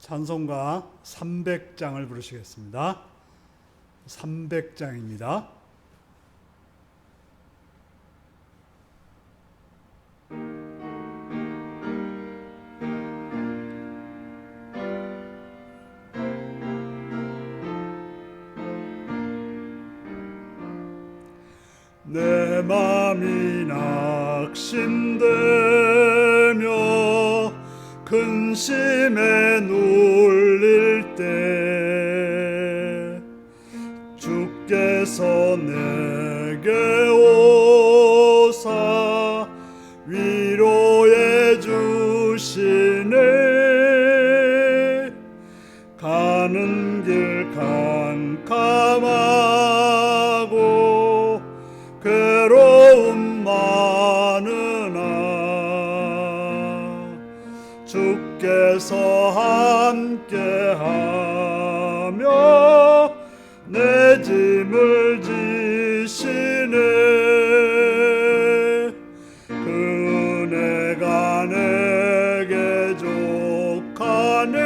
찬송가 300장을 부르시겠습니다. 300장입니다. 내 맘이 낙심되며 근심에 눌릴 때 주께서 내게 오사 위로해 주시네. 가는 길 캄캄하고 괴로움 많으나 주께서 함께하며 내 짐을 지시네. 그 은혜가 내게 족하네.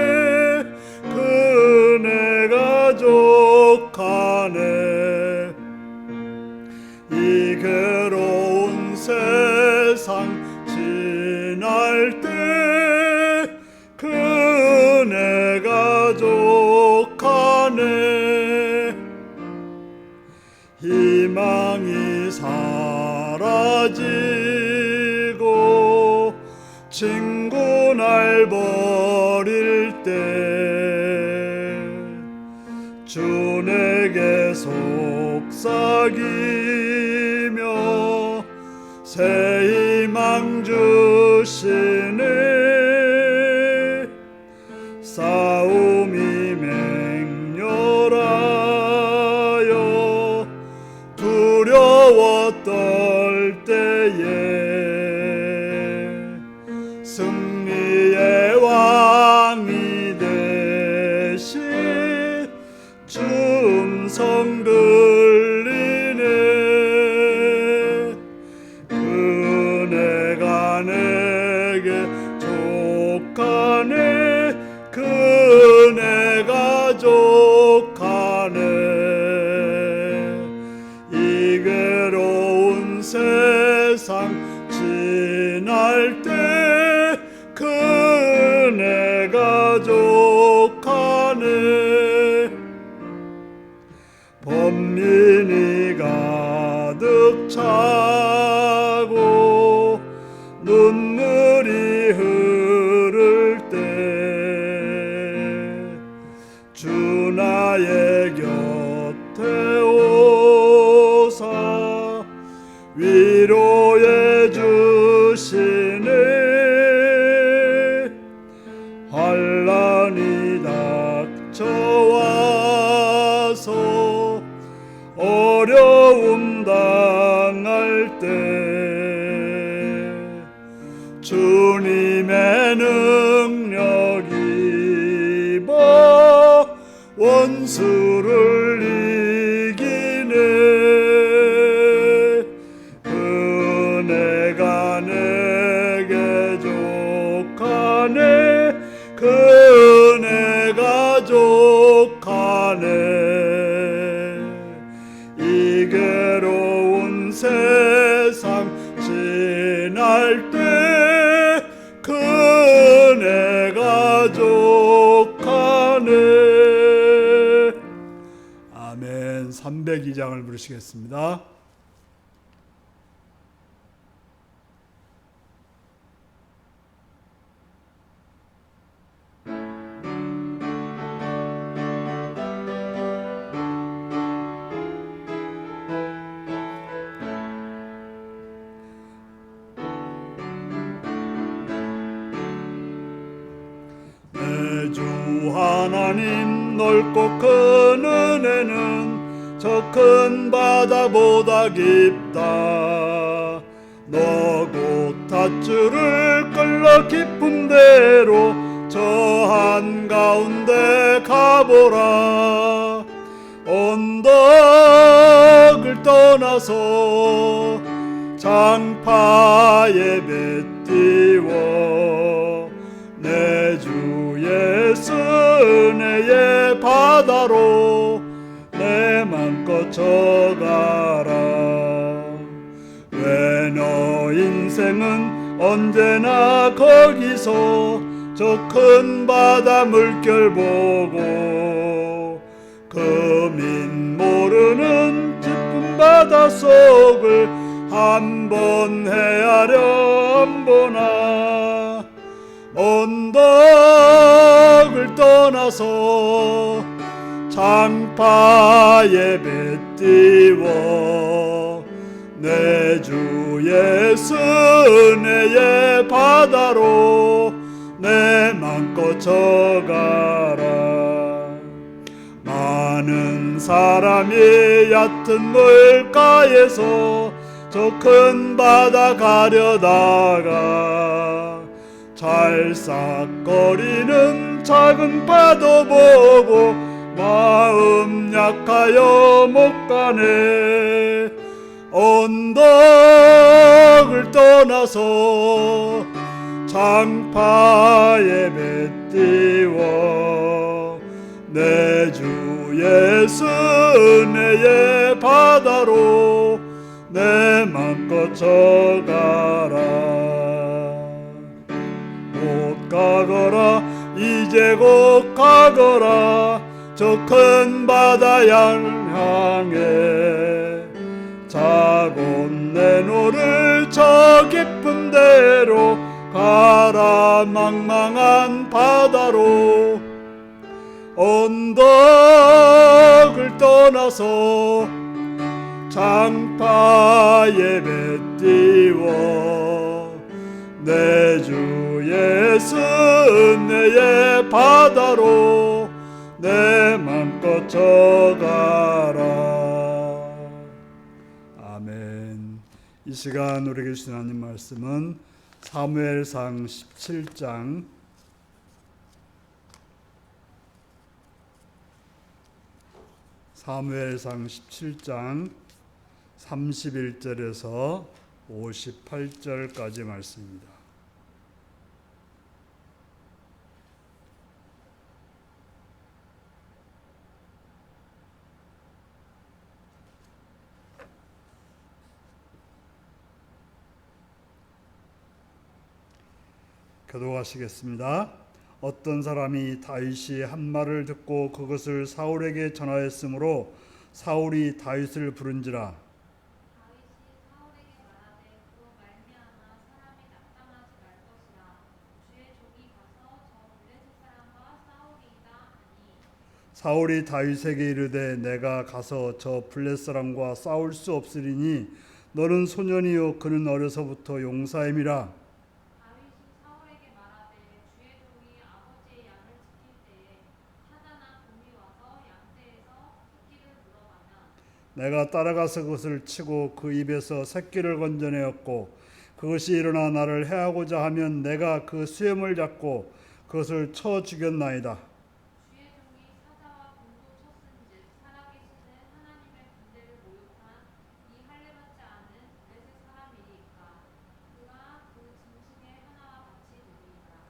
그 은혜가 족하네. 이 괴로운 세상 지날 때 그 은혜가 족하네. 희망이 사라지고 친구 날 버릴 때 주 내게 속삭이며 새 희망 주시네. 싸움이 맹렬하여 두려워 떨 때에 승리의 왕이 되신 주 음성 들리네. 그 은혜가 내게 족하네. 그 은혜가 족하네. 이 괴로운 세상 지날 때 그 은혜가 족하네. 범민이 가득 차고 눈물이 흐를 때 주 나의 곁에 오사 위로해 주시네. 환난이 닥쳐와서 어려움 당할 때 주님의 능력 입어 원수를 이기네. 그 은혜가 내게 족하네. 그 은혜가 족하네. 이 괴로운 세상 지날 때 그 은혜가 족하네. 아멘. 302장을 부르시겠습니다. 주 하나님 넓고 큰 은혜는 저 큰 바다보다 깊다. 너 곧 닷줄을 끌러 깊은 데로 저 한가운데 가보라. 언덕을 떠나서 장파에 배 띄워 내 주 예수 셈은 언제나 거기서 저 큰 바다 물결 보고 금인 모르는 깊은 바다 속을 한번 헤아려 보나 언덕을 떠나서 장파에 배 띄워 내 주 예수 은혜의 바다로 내 맘껏 져가라. 많은 사람이 얕은 물가에서 저 큰 바다 가려다가 찰싹거리는 작은 파도 보고 마음 약하여 못 가네. 언덕을 떠나서 장파에 배 띄워 내 주 예수 은혜의 바다로 내 맘껏 져가라. 못 가거라 이제 곧 가거라 저 큰 바다 향해 자곧 내노를 저 깊은 데로 가라. 망망한 바다로 언덕을 떠나서 장파에 배 띄워 내 주 예수 은혜의 바다로 내 맘껏 져가라. 아멘. 이 시간 우리에게 주신 하나님 말씀은 사무엘상 17장 31절에서 58절까지 말씀입니다. 교독하시겠습니다. 어떤 사람이 다윗이 한 말을 듣고 그것을 사울에게 전하였으므로 사울이 다윗을 부른지라. 다윗이 사울에게 말하되 그로 말미암아 사람이 낙담하지 말 것이라. 주의 종이 가서 저 블레셋 사람과 싸우리이다 하니 사울이 다윗에게 이르되 내가 가서 저 블레셋 사람과 싸울 수 없으리니 너는 소년이요 그는 어려서부터 용사임이라. 다윗이 사울에게 말하되 주의 종이 아버지의 양을 지킬 때에 사자나 곰이 와서 양떼에서 새끼를 물어가면 내가 따라가서 그것을 치고 그 입에서 새끼를 건져내었고 그것이 일어나 나를 해하고자 하면 내가 그 수염을 잡고 그것을 쳐 죽였나이다. 주의 종이 사자와 곰도 쳤은즉 살아계시는 하나님의 군대를 모욕한 이 할례받지 않은 블레셋 사람이리까. 그가 그 짐승의 하나와 같이 되리이다.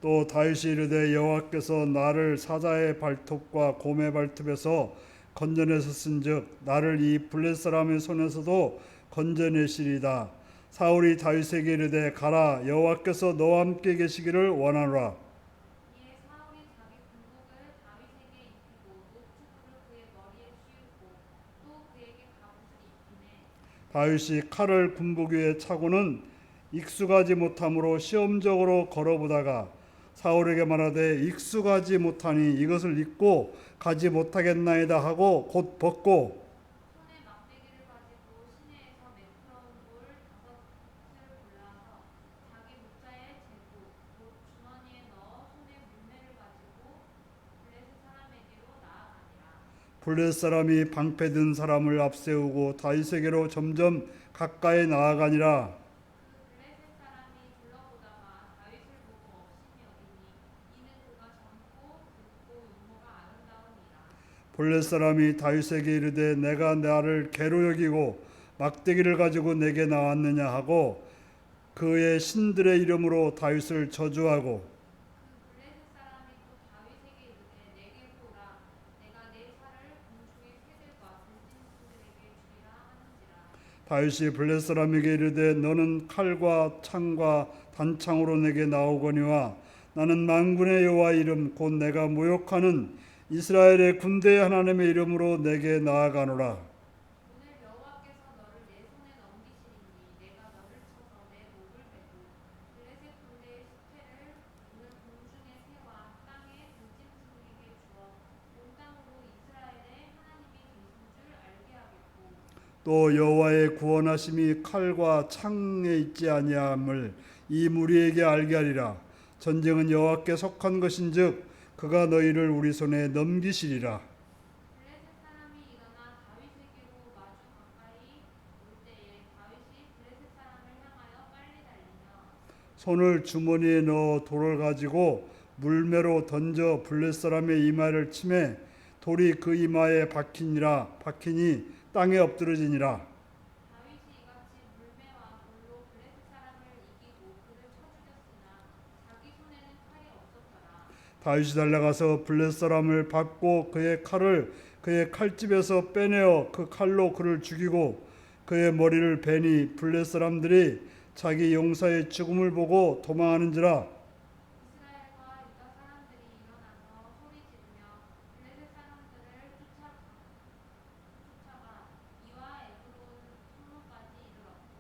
또 다윗이 이르되 여호와께서 나를 사자의 발톱과 곰의 발톱에서 건져내셨은즉 나를 이 블레셋 사람의 손에서도 건져내시리다. 사울이 다윗에게 이르되 가라 여호와께서 너와 함께 계시기를 원하노라. 이에 사울이 자기 군복을 다윗에게 입히고 노트구를 그의 머리에 씌우고 또 그에게 갑옷을 입히매 다윗이 칼을 군복 위에 차고는 익숙하지 못함으로 시험적으로 걸어보다가 사울에게 말하되 익숙하지 못하니 이것을 입고 가지 못하겠나이다 하고 곧 벗고 손에 막대기를 가지고 시내에서 매끄러운 돌 5을 골라서 자기 목자의 제구 곧 주머니에 넣어 손에 물매를 가지고 블레셋 사람에게로 나아가니라. 블레셋 사람이 방패든 사람을 앞세우고 다윗에게로 점점 가까이 나아가니라. 그 블레셋 사람이 둘러보다가 다윗을 보고 업심이 여기니 이는 그가 젊고 굵고 용모가 아름다움이라. 블레셋 사람이 다윗에게 이르되 내가 나를 개로 여기고 막대기를 가지고 내게 나왔느냐 하고 그의 신들의 이름으로 다윗을 저주하고 그 블레셋 사람이 또 다윗에게 이르되 내게로 오라. 내가 내 살을 공중의 새들과 들짐승들에게 주리라 하는지라. 다윗이 블레 사람에게 이르되 너는 칼과 창과 단창으로 내게 나오거니와 나는 만군의 여호와 이름 곧 내가 모욕하는 이스라엘의 군대의 하나님의 이름으로 내게 나아가노라. 오늘 여호와께서 너를 내 손에 넘기시리니 내가 너를 쳐서 내 목을 베고 블레셋 군대의 수태를 오늘 공중의 새와 땅의 들짐승에게 주어 온 땅으로 이스라엘의 하나님이 계신 줄 알게 하겠고 또 여호와의 구원하심이 칼과 창에 있지 아니함을 이 무리에게 알게 하리라. 전쟁은 여호와께 속한 것인즉 그가 너희를 우리 손에 넘기시리라. 블레셋 사람이 일어나 다윗에게로 마주 가까이 올 때에 다윗이 블레셋 사람을 향하여 빨리 달리며 손을 주머니에 넣어 돌을 가지고 물매로 던져 블레 사람의 이마를 치매 돌이 그 이마에 박히니 땅에 엎드러지니라. 다윗이 이같이 물매와 돌로 블레셋 사람을 이기고 그를 쳐 죽였으나 자기 손에는 칼이 없었더라. 다윗이 달려가서 블레 사람을 밟고 그의 칼을 그의 칼집에서 빼내어 그 칼로 그를 죽이고 그의 머리를 베니 블레 사람들이 자기 용사의 죽음을 보고 도망하는지라. 이스라엘과 유다 사람들이 일어나서 소리 지르며 블레셋 사람들을 쫓아가 이와 에그론 성문까지 이르렀고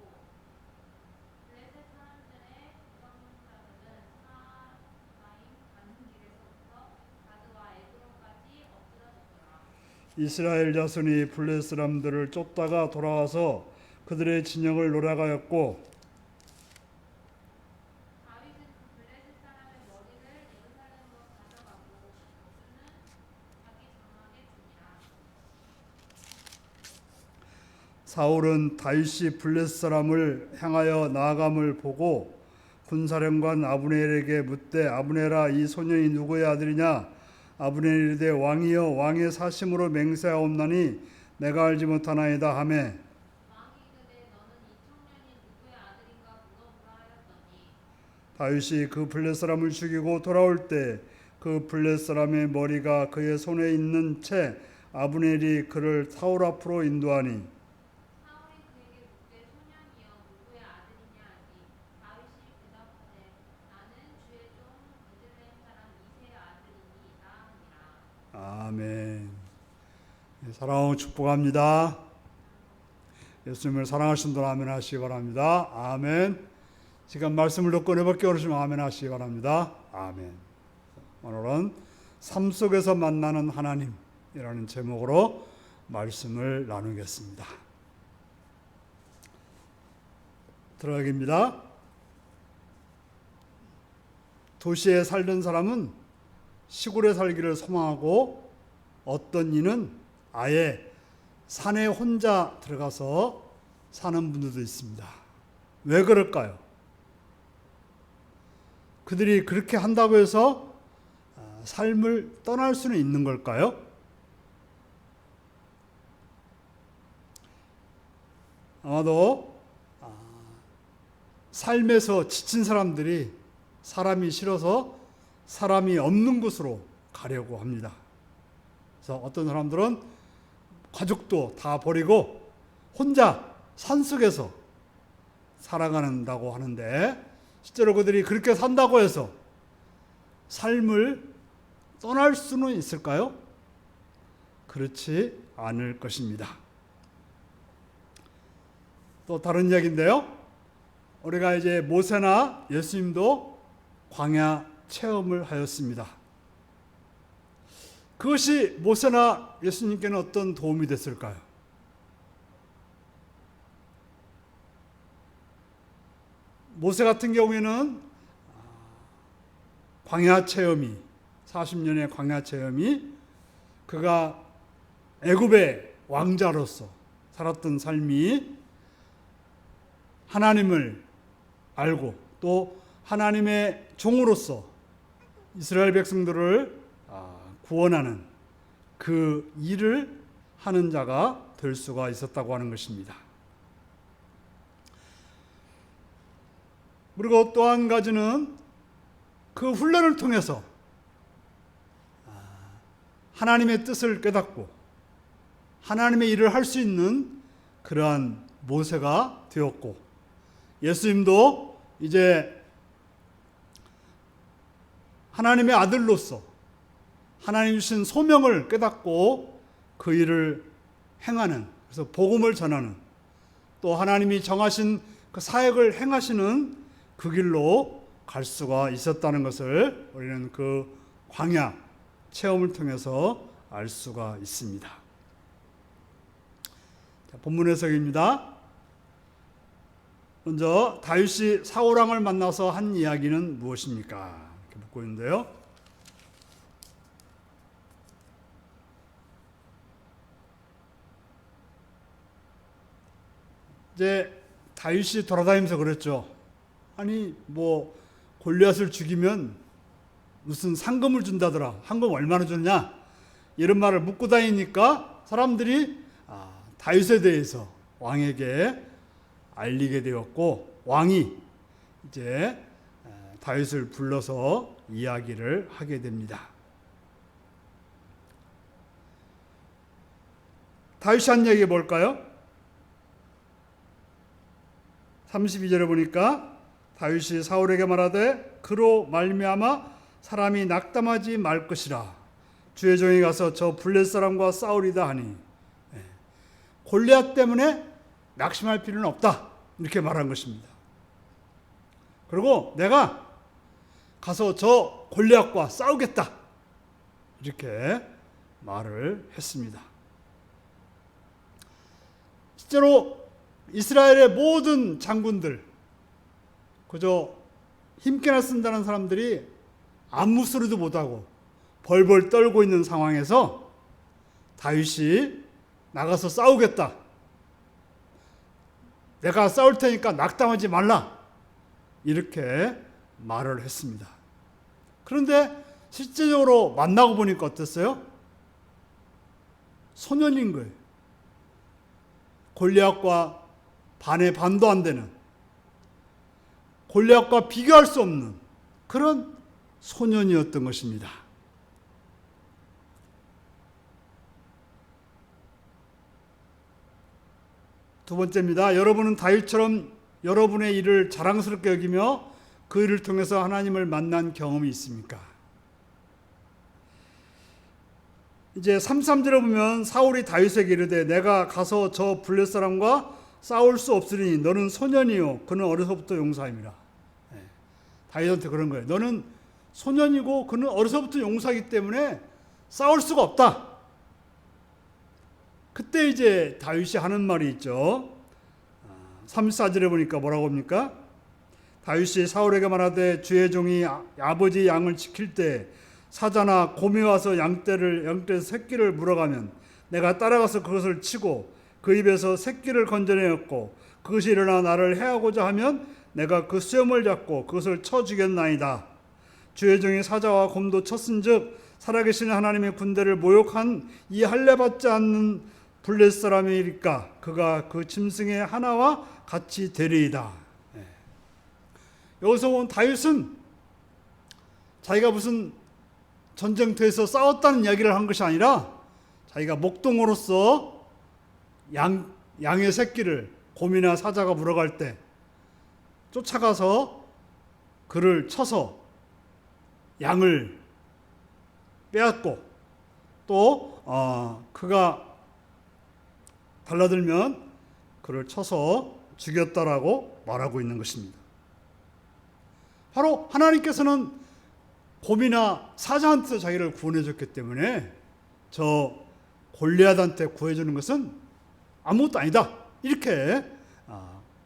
블레셋 사람들의 부상자들은 사마임 가는 길에서부터 가드와 에그론까지 엎드러졌더라. 이스라엘 자손이 블레 사람들을 쫓다가 돌아와서 그들의 진영을 노략하였고 다윗은 그 블레셋 사람의 머리를 예루살렘으로 가져가고 목수는 자기 장막에 두니라. 사울은 다윗이 블레 사람을 향하여 나아감을 보고 군사령관 아브넬에게 묻되 아브넬아 이 소년이 누구의 아들이냐. 아브넬이 이르되 왕이여 왕의 사심으로 맹세하옵나니 내가 알지 못하나이다 하매 왕이 이르되 너는 이 청년이 누구의 아들인가 물어보라 하였더니 다윗이 그 블레 사람을 죽이고 돌아올 때 그 블레 사람의 머리가 그의 손에 있는 채 아브넬이 그를 사울 앞으로 인도하니 사울이 그에게 묻되 소년이여 누구의 아들이냐 하니 다윗이 대답하되 나는 주의 종 베들레헴 사람 이새의 아들이니이다 하니라. 아멘. 사랑하고 축복합니다. 예수님을 사랑하신 분 아멘 하시기 바랍니다. 아멘. 지금 말씀을 듣고 내밖에 오르시면 아멘 하시기 바랍니다. 아멘. 오늘은 삶 속에서 만나는 하나님이라는 제목으로 말씀을 나누겠습니다. 들어가기입니다. 도시에 살던 사람은 시골에 살기를 소망하고 어떤 이는 아예 산에 혼자 들어가서 사는 분들도 있습니다. 왜 그럴까요? 그들이 그렇게 한다고 해서 삶을 떠날 수는 있는 걸까요? 아마도 삶에서 지친 사람들이 사람이 싫어서 사람이 없는 곳으로 가려고 합니다. 그래서 어떤 사람들은 가족도 다 버리고 혼자 산속에서 살아간다고 하는데 실제로 그들이 그렇게 산다고 해서 삶을 떠날 수는 있을까요? 그렇지 않을 것입니다. 또 다른 이야기인데요. 우리가 이제 모세나 예수님도 광야 체험을 하였습니다. 그것이 모세나 예수님께는 어떤 도움이 됐을까요? 모세 같은 경우에는 광야 체험이 40년의 광야 체험이 그가 애굽의 왕자로서 살았던 삶이 하나님을 알고 또 하나님의 종으로서 이스라엘 백성들을 구원하는 그 일을 하는 자가 될 수가 있었다고 하는 것입니다. 그리고 또 한 가지는 그 훈련을 통해서 하나님의 뜻을 깨닫고 하나님의 일을 할 수 있는 그러한 모세가 되었고, 예수님도 이제 하나님의 아들로서 하나님 주신 소명을 깨닫고 그 일을 행하는, 그래서 복음을 전하는, 또 하나님이 정하신 그 사역을 행하시는 그 길로 갈 수가 있었다는 것을 우리는 그 광야 체험을 통해서 알 수가 있습니다. 자, 본문 해석입니다. 먼저 다윗이 사울왕을 만나서 한 이야기는 무엇입니까? 이렇게 묻고 있는데요. 이제 다윗이 돌아다니면서 그랬죠. 아니 뭐 골리앗을 죽이면 무슨 상금을 준다더라. 상금 얼마나 주냐? 이런 말을 묻고 다니니까 사람들이 다윗에 대해서 왕에게 알리게 되었고, 왕이 이제 다윗을 불러서 이야기를 하게 됩니다. 다윗이 한 얘기가 뭘까요? 32절에 보니까 다윗이 사울에게 말하되 그로 말미암아 사람이 낙담하지 말 것이라. 주의 종이 가서 저 블렛 사람과 싸우리다 하니, 골리앗 때문에 낙심할 필요는 없다, 이렇게 말한 것입니다. 그리고 내가 가서 저 골리앗과 싸우겠다, 이렇게 말을 했습니다. 실제로 이스라엘의 모든 장군들, 그저 힘께나 쓴다는 사람들이 아무 소리도 못하고 벌벌 떨고 있는 상황에서 다윗이 나가서 싸우겠다, 내가 싸울 테니까 낙담하지 말라, 이렇게 말을 했습니다. 그런데 실제적으로 만나고 보니까 어땠어요? 소년인 거예요. 골리앗과 반의 반도 안 되는, 골리앗과 비교할 수 없는 그런 소년이었던 것입니다. 두 번째입니다. 여러분은 다윗처럼 여러분의 일을 자랑스럽게 여기며 그 일을 통해서 하나님을 만난 경험이 있습니까? 이제 33절에 보면 사울이 다윗에게 이르되 내가 가서 저 블렛 사람과 싸울 수 없으니 너는 소년이요 그는 어려서부터 용사임이라. 다윗한테 그런 거예요. 너는 소년이고 그는 어려서부터 용사이기 때문에 싸울 수가 없다. 그때 이제 다윗이 하는 말이 있죠. 34절에 보니까 뭐라고 합니까? 다윗이 사울에게 말하되 주의 종이 아버지 양을 지킬 때 사자나 곰이 와서 양떼에서 새끼를 물어가면 내가 따라가서 그것을 치고 그 입에서 새끼를 건져내었고 그것이 일어나 나를 해하고자 하면 내가 그 수염을 잡고 그것을 쳐 죽였나이다. 주의 종이 사자와 곰도 쳤은즉 살아계신 하나님의 군대를 모욕한 이 할례받지 않는 블렛 사람이니까 그가 그 짐승의 하나와 같이 되리이다. 여기서 본 다윗은 자기가 무슨 전쟁터에서 싸웠다는 이야기를 한 것이 아니라 자기가 목동으로서 양의 새끼를 곰이나 사자가 물어갈 때 쫓아가서 그를 쳐서 양을 빼앗고 또 그가 달라들면 그를 쳐서 죽였다라고 말하고 있는 것입니다. 바로 하나님께서는 곰이나 사자한테 자기를 구원해 줬기 때문에 저 골리앗한테 구해주는 것은 아무것도 아니다, 이렇게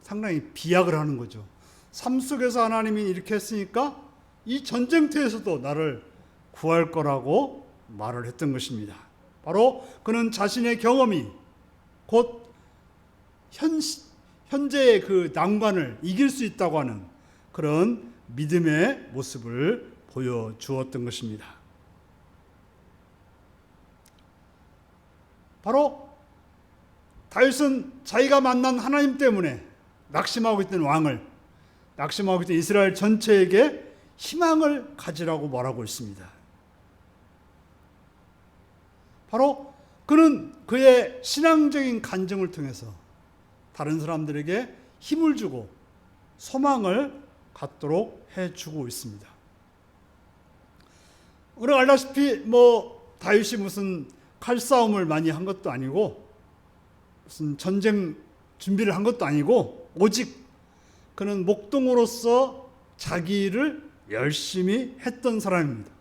상당히 비약을 하는 거죠. 삶 속에서 하나님이 이렇게 했으니까 이 전쟁터에서도 나를 구할 거라고 말을 했던 것입니다. 바로 그는 자신의 경험이 곧 현재의 그 난관을 이길 수 있다고 하는 그런 믿음의 모습을 보여주었던 것입니다. 바로 다윗은 자기가 만난 하나님 때문에 낙심하고 있던 왕을, 낙심하고 있던 이스라엘 전체에게 희망을 가지라고 말하고 있습니다. 바로 그는 그의 신앙적인 간증을 통해서 다른 사람들에게 힘을 주고 소망을 갖도록 해주고 있습니다. 우리가 알다시피 다윗이 무슨 칼싸움을 많이 한 것도 아니고 무슨 전쟁 준비를 한 것도 아니고 오직 그는 목동으로서 자기 일을 열심히 했던 사람입니다.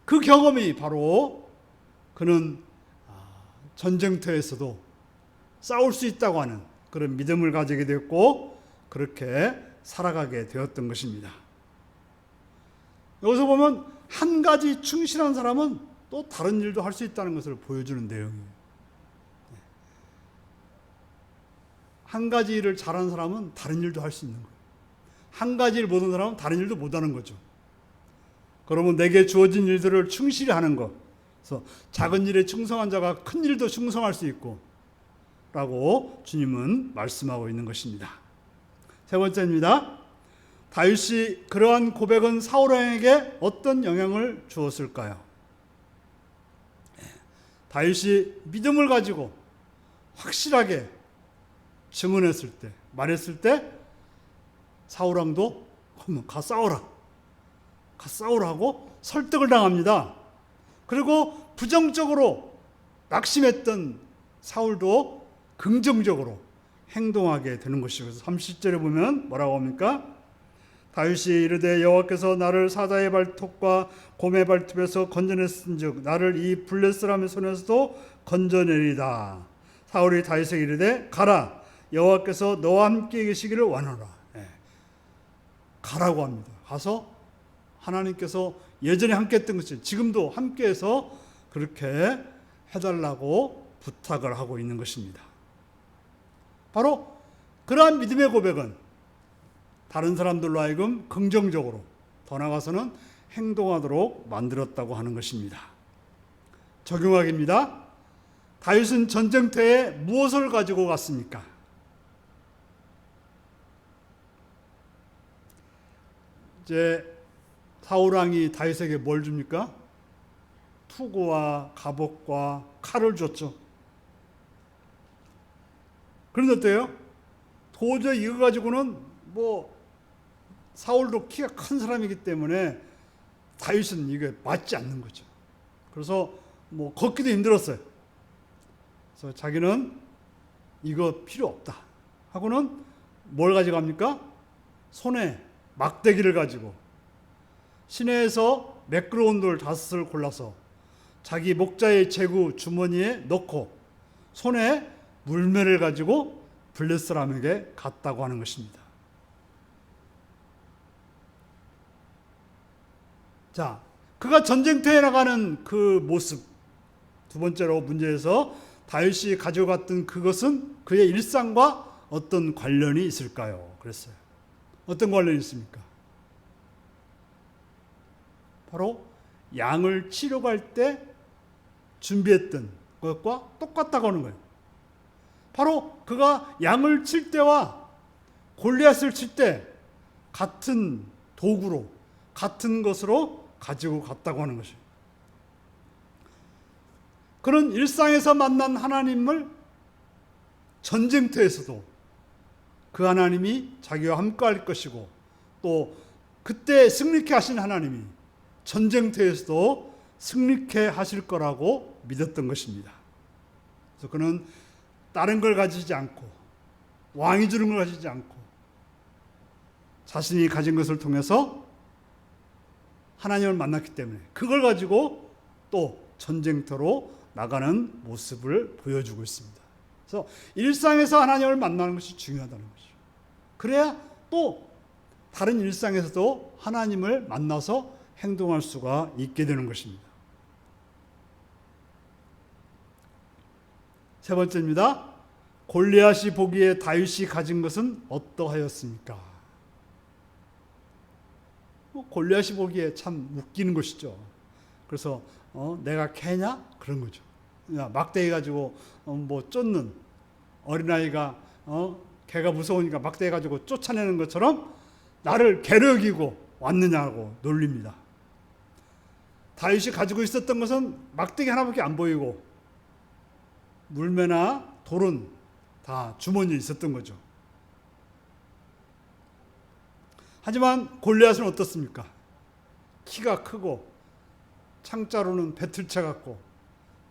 그 경험이 바로 그는 전쟁터에서도 싸울 수 있다고 하는 그런 믿음을 가지게 되었고 그렇게 살아가게 되었던 것입니다. 여기서 보면 한 가지 충실한 사람은 또 다른 일도 할 수 있다는 것을 보여주는 내용이에요. 한 가지 일을 잘하는 사람은 다른 일도 할 수 있는 거예요. 한 가지 일 못하는 사람은 다른 일도 못하는 거죠. 그러면 내게 주어진 일들을 충실히 하는 것. 그래서 작은 일에 충성한 자가 큰 일도 충성할 수 있고 라고 주님은 말씀하고 있는 것입니다. 세 번째입니다. 다윗이 그러한 고백은 사울 왕에게 어떤 영향을 주었을까요? 다윗이 믿음을 가지고 확실하게 증언했을 때, 말했을 때 사울 왕도 가 싸우라 하고 설득을 당합니다. 그리고 부정적으로 낙심했던 사울도 긍정적으로 행동하게 되는 것이고, 30절에 보면 뭐라고 합니까? 다윗이 이르되 여호와께서 나를 사자의 발톱과 곰의 발톱에서 건져냈은즉 나를 이 블렛 사람의 손에서도 건져내리다. 사울이 다윗에게 이르되 가라, 여호와께서 너와 함께 계시기를 원하노라. 가라고 합니다. 가서 하나님께서 예전에 함께 했던 것이 지금도 함께해서 그렇게 해달라고 부탁을 하고 있는 것입니다. 바로 그러한 믿음의 고백은 다른 사람들로 하여금 긍정적으로, 더 나아가서는 행동하도록 만들었다고 하는 것입니다. 적용하기입니다. 다윗은 전쟁터에 무엇을 가지고 갔습니까? 이제 사울 왕이 다윗에게 뭘 줍니까? 투구와 갑옷과 칼을 줬죠. 그런데 어때요? 도저히 이거 가지고는 사울도 키가 큰 사람이기 때문에 다윗은 이게 맞지 않는 거죠. 그래서 걷기도 힘들었어요. 그래서 자기는 이거 필요 없다 하고는 뭘 가져갑니까? 손에 막대기를 가지고 시내에서 매끄러운 돌 5을 골라서 자기 목자의 제구 주머니에 넣고 손에 물매를 가지고 블렛 사람에게 갔다고 하는 것입니다. 자, 그가 전쟁터에 나가는 그 모습, 두 번째로 문제에서 다윗이 가지고 갔던 그것은 그의 일상과 어떤 관련이 있을까요? 그랬어요. 어떤 관련이 있습니까? 바로 양을 치러 갈 때 준비했던 것과 똑같다고 하는 거예요. 바로 그가 양을 칠 때와 골리앗을 칠 때 같은 도구로, 같은 것으로 가지고 갔다고 하는 것이에요. 그런 일상에서 만난 하나님을 전쟁터에서도 그 하나님이 자기와 함께할 것이고, 또 그때 승리케 하신 하나님이 전쟁터에서도 승리케 하실 거라고 믿었던 것입니다. 그래서 그는 다른 걸 가지지 않고, 왕이 주는 걸 가지지 않고, 자신이 가진 것을 통해서 하나님을 만났기 때문에 그걸 가지고 또 전쟁터로 나가는 모습을 보여주고 있습니다. 그래서 일상에서 하나님을 만나는 것이 중요하다는 것이죠. 그래야 또 다른 일상에서도 하나님을 만나서 행동할 수가 있게 되는 것입니다. 세 번째입니다. 골리앗이 보기에 다윗이 가진 것은 어떠하였습니까? 골리앗이 보기에 참 웃기는 것이죠. 그래서 내가 개냐? 그런 거죠. 막대기 가지고 쫓는 어린아이가 개가 무서우니까 막대기 가지고 쫓아내는 것처럼 나를 개로 여기고 왔느냐고 놀립니다. 다윗이 가지고 있었던 것은 막대기 하나밖에 안 보이고 물매나 돌은 다 주머니에 있었던 거죠. 하지만 골리앗은 어떻습니까? 키가 크고 창자로는 배틀채 같고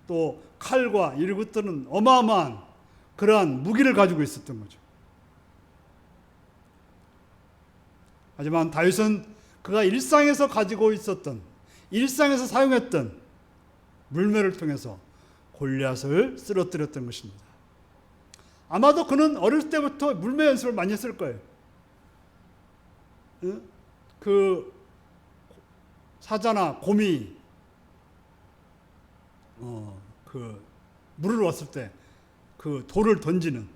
또 칼과 이르고떠는 어마어마한 그러한 무기를 가지고 있었던 거죠. 하지만 다윗은 그가 일상에서 가지고 있었던, 일상에서 사용했던 물매를 통해서 골리앗을 쓰러뜨렸던 것입니다. 아마도 그는 어릴 때부터 물매 연습을 많이 했을 거예요. 그 사자나 곰이 그 물을 왔을 때 그 돌을 던지는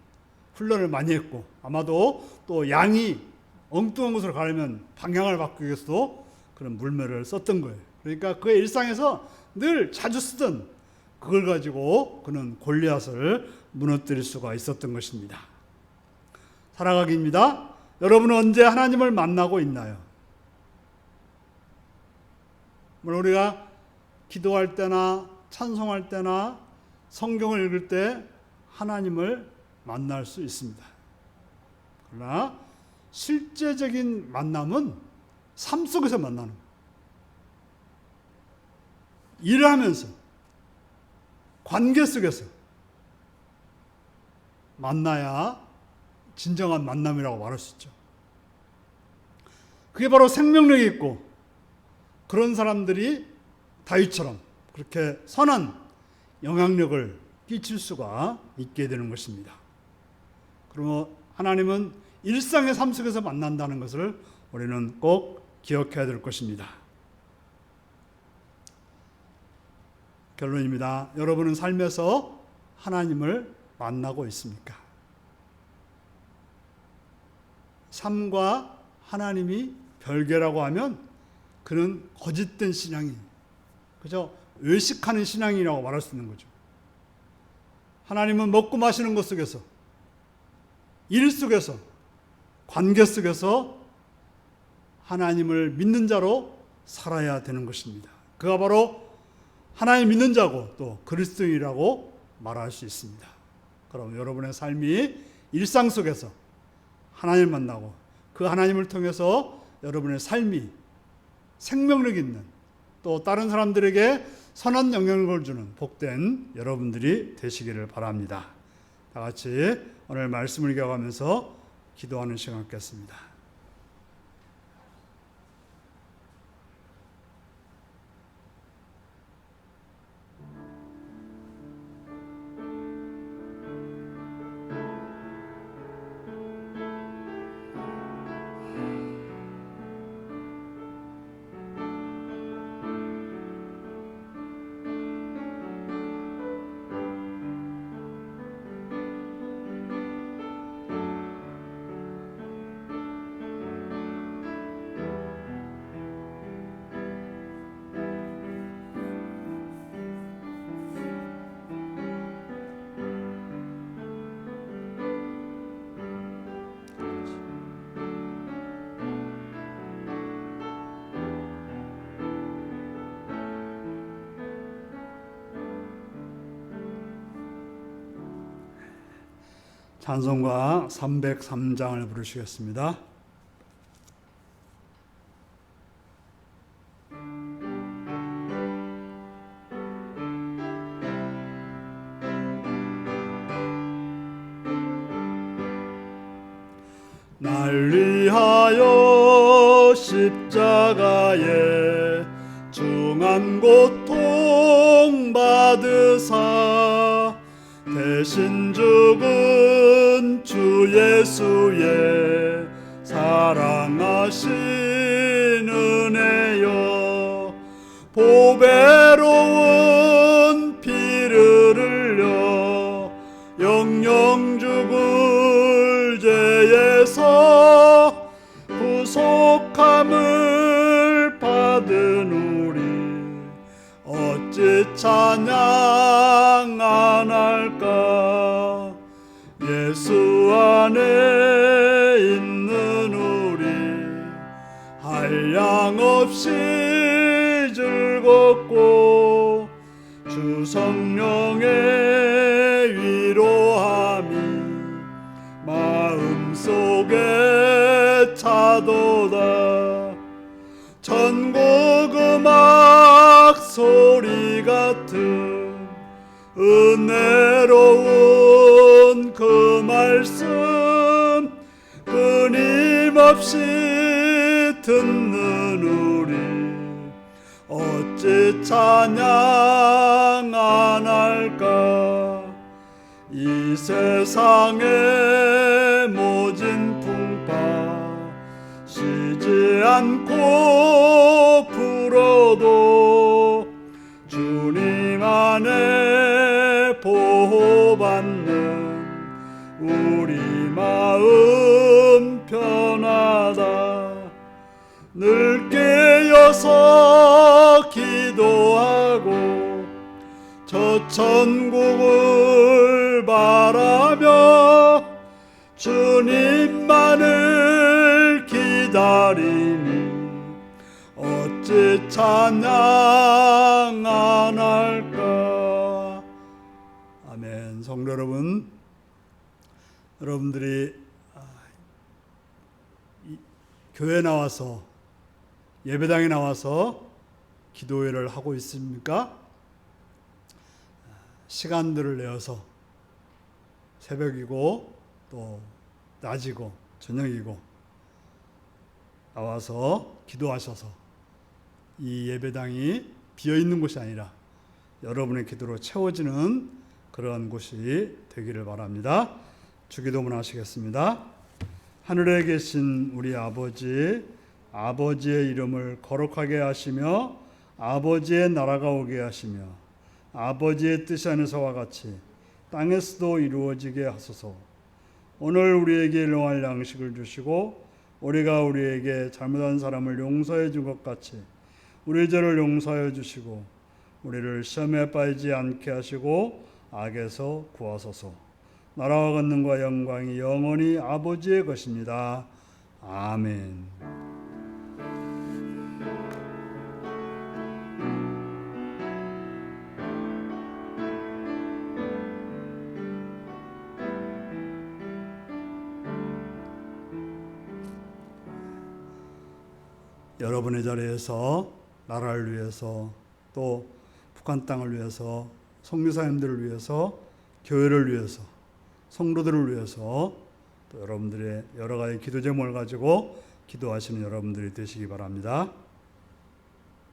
훈련을 많이 했고, 아마도 또 양이 엉뚱한 곳으로 가려면 방향을 바꾸기 위해서도 그런 물매를 썼던 거예요. 그러니까 그의 일상에서 늘 자주 쓰던 그걸 가지고 그는 골리앗을 무너뜨릴 수가 있었던 것입니다. 살아가기입니다. 여러분은 언제 하나님을 만나고 있나요? 물론 우리가 기도할 때나 찬송할 때나 성경을 읽을 때 하나님을 만날 수 있습니다. 그러나 실제적인 만남은 삶 속에서 만나는 거예요. 일을 하면서 관계 속에서 만나야 진정한 만남이라고 말할 수 있죠. 그게 바로 생명력이 있고, 그런 사람들이 다윗처럼 그렇게 선한 영향력을 끼칠 수가 있게 되는 것입니다. 그러면 하나님은 일상의 삶 속에서 만난다는 것을 우리는 꼭 기억해야 될 것입니다. 결론입니다. 여러분은 삶에서 하나님을 만나고 있습니까? 삶과 하나님이 별개라고 하면 그는 거짓된 신앙이, 그저 외식하는 신앙이라고 말할 수 있는 거죠. 하나님은 먹고 마시는 것 속에서, 일 속에서, 관계 속에서 하나님을 믿는 자로 살아야 되는 것입니다. 그가 바로 하나님 믿는 자고 또 그리스도인이라고 말할 수 있습니다. 그럼 여러분의 삶이 일상 속에서 하나님을 만나고 그 하나님을 통해서 여러분의 삶이 생명력 있는, 또 다른 사람들에게 선한 영향력을 주는 복된 여러분들이 되시기를 바랍니다. 다 같이 오늘 말씀을 기억하면서 기도하는 시간 갖겠습니다. 찬송가 303장을 부르시겠습니다. 날 위하여 십자가에 중한 고통 받으사 대신 죽은 주 예수의 사랑하신 은혜여, 보배로운 피를 흘려 영영 죽을 죄에서 구속함을 받은 우리 어찌 찬양 안 할까? 예수 안에 있는 우리 한량없이 즐겁고 주 성령의 나도다. 전곡 음악 소리 같은 은혜로운 그 말씀 끊임없이 듣는 우리 어찌 찬양 안 할까. 이 세상의 모진 풍파 쉬지 않고 불어도 주님 안에 보호받는 우리 마음 편하다. 늘 깨어서 기도하고 저 천국을 바라며 주님만을 기다리니 어찌 찬양 안 할까. 아멘. 성도 여러분, 여러분들이 교회 나와서 예배당에 나와서 기도회를 하고 있습니까? 시간들을 내어서 새벽이고 또 낮이고 저녁이고 나와서 기도하셔서 이 예배당이 비어있는 곳이 아니라 여러분의 기도로 채워지는 그런 곳이 되기를 바랍니다. 주기도문 하시겠습니다. 하늘에 계신 우리 아버지, 아버지의 이름을 거룩하게 하시며 아버지의 나라가 오게 하시며 아버지의 뜻이 하늘에서와 같이 땅에서도 이루어지게 하소서. 오늘 우리에게 일용할 양식을 주시고 우리가 우리에게 잘못한 사람을 용서해 준 것 같이 우리 죄를 용서하여 주시고 우리를 시험에 빠지지 않게 하시고 악에서 구하소서. 나라와 권능과 영광이 영원히 아버지의 것입니다. 아멘. 여러분의 자리에서 나라를 위해서 또 북한 땅을 위해서 선교사님들을 위해서 교회를 위해서 성도들을 위해서 또 여러분들의 여러 가지 기도 제목을 가지고 기도하시는 여러분들이 되시기 바랍니다.